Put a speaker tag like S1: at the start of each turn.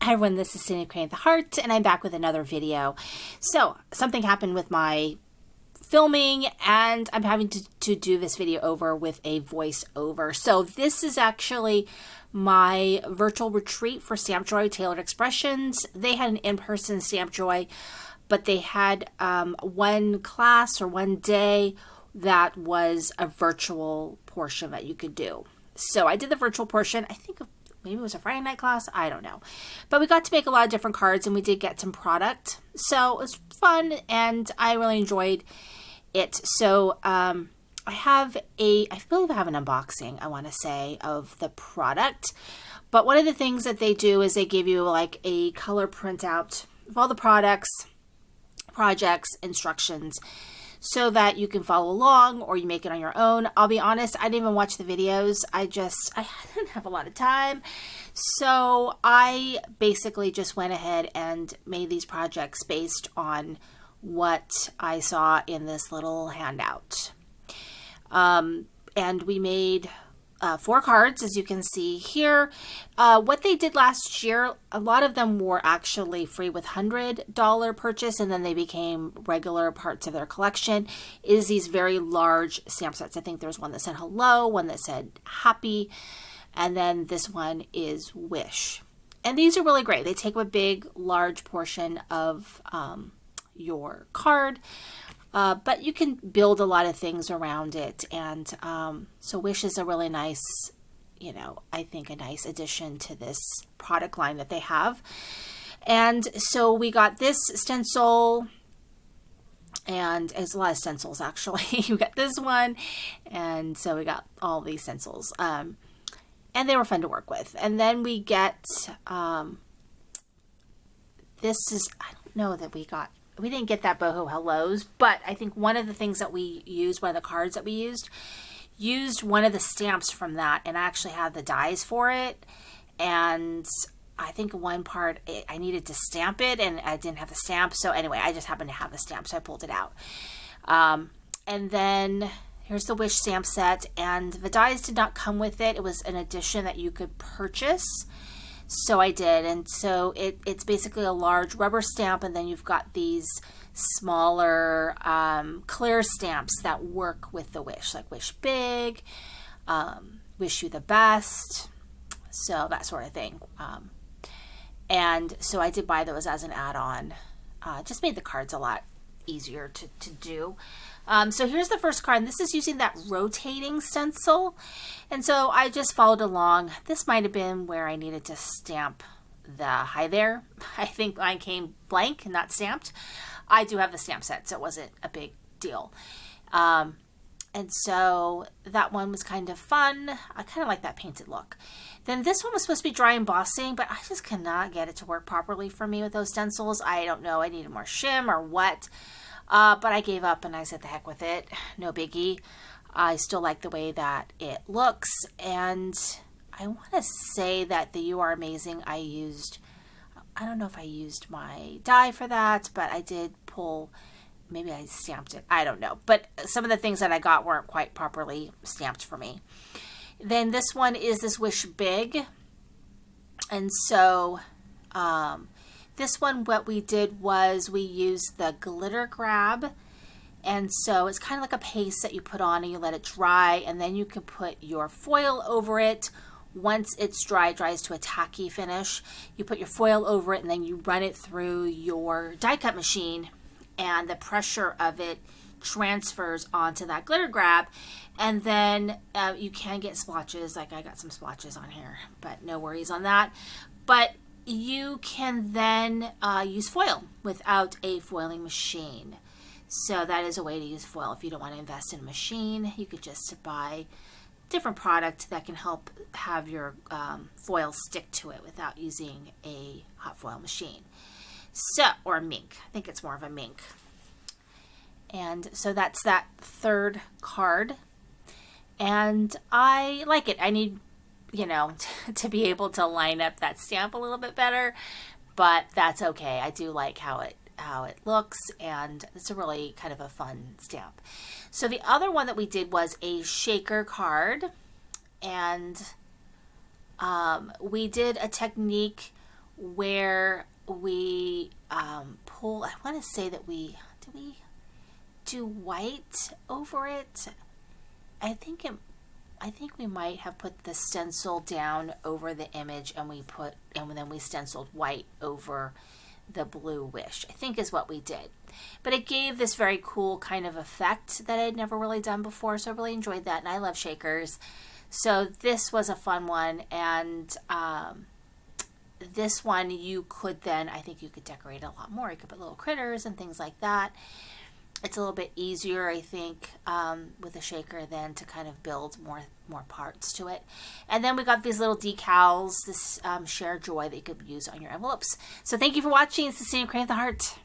S1: Hi everyone, this is Cindy Crane at the Heart, and I'm back with another video. So, something happened with my filming, and I'm having to do this video over with a voiceover. So, this is actually my virtual retreat for Stamp Joy Tailored Expressions. They had an in-person Stamp Joy, but they had one class or one day that was a virtual portion that you could do. So, I did the virtual portion. I think maybe it was a Friday night class. I don't know. But we got to make a lot of different cards, and we did get some product. So it was fun, and I really enjoyed it. So I believe I have an unboxing, I want to say, of the product. But one of the things that they do is they give you like a color printout of all the products, projects, instructions, so that you can follow along or you make it on your own. I'll be honest, I didn't even watch the videos. I didn't have a lot of time. So I basically just went ahead and made these projects based on what I saw in this little handout. And we made 4 cards, as you can see here. What they did last year, a lot of them were actually free with $100 purchase, and then they became regular parts of their collection, is these very large stamp sets. I think there's one that said hello, one that said happy, and then this one is wish. And these are really great. They take up a big, large portion of your card. But you can build a lot of things around it. And so Wish is a really nice, I think a nice addition to this product line that they have. And so we got this stencil, and it's a lot of stencils actually. You got this one, and so we got all these stencils. And they were fun to work with. And then we get, this is, I don't know that we didn't get that boho hellos, but I think one of the things that we used, one of the cards that we used one of the stamps from that, and I actually had the dies for it. And I think one part I needed to stamp it, and I didn't have the stamp. So anyway, I just happened to have the stamp, so I pulled it out. And then here's the Wish stamp set, and the dies did not come with it. It was an addition that you could purchase. So I did, and so it's basically a large rubber stamp, and then you've got these smaller clear stamps that work with the Wish, like Wish Big, Wish You the Best, so that sort of thing. And so I did buy those as an add-on. Just made the cards a lot easier to do. So here's the first card, and this is using that rotating stencil. And so I just followed along. This might have been where I needed to stamp the hi there. I think mine came blank, not stamped. I do have the stamp set, so it wasn't a big deal. And so that one was kind of fun. I kind of like that painted look. Then this one was supposed to be dry embossing, but I just cannot get it to work properly for me with those stencils. I don't know. I needed more shim or what. But I gave up and I said the heck with it. No biggie. I still like the way that it looks. And I want to say that the You Are Amazing I don't know if I used my die for that, but I did pull, maybe I stamped it. I don't know. But some of the things that I got weren't quite properly stamped for me. Then this one is this Wish Big. And so this one, what we did was we used the glitter grab. And so it's kind of like a paste that you put on and you let it dry, and then you can put your foil over it. Once it's dry, it dries to a tacky finish. You put your foil over it, and then you run it through your die cut machine, and the pressure of it transfers onto that glitter grab. And then you can get splotches, like I got some splotches on here, but no worries on that. But you can then use foil without a foiling machine. So that is a way to use foil. If you don't want to invest in a machine, you could just buy different product that can help have your foil stick to it without using a hot foil machine. So, or a mink. I think it's more of a mink. And so that's that third card. And I like it. I need, to be able to line up that stamp a little bit better, but that's okay. I do like how it looks, and it's a really kind of a fun stamp. So the other one that we did was a shaker card, and we did a technique where we pull, I want to say that we do white over it? I think we might have put the stencil down over the image, and then we stenciled white over the blue wish, I think is what we did. But it gave this very cool kind of effect that I'd never really done before, so I really enjoyed that, and I love shakers. So this was a fun one, and this one you could then, I think you could decorate a lot more. You could put little critters and things like that. It's a little bit easier, I think, with a shaker than to kind of build more parts to it. And then we got these little decals, this share joy that you could use on your envelopes. So thank you for watching. It's the Sand Crane of the Heart.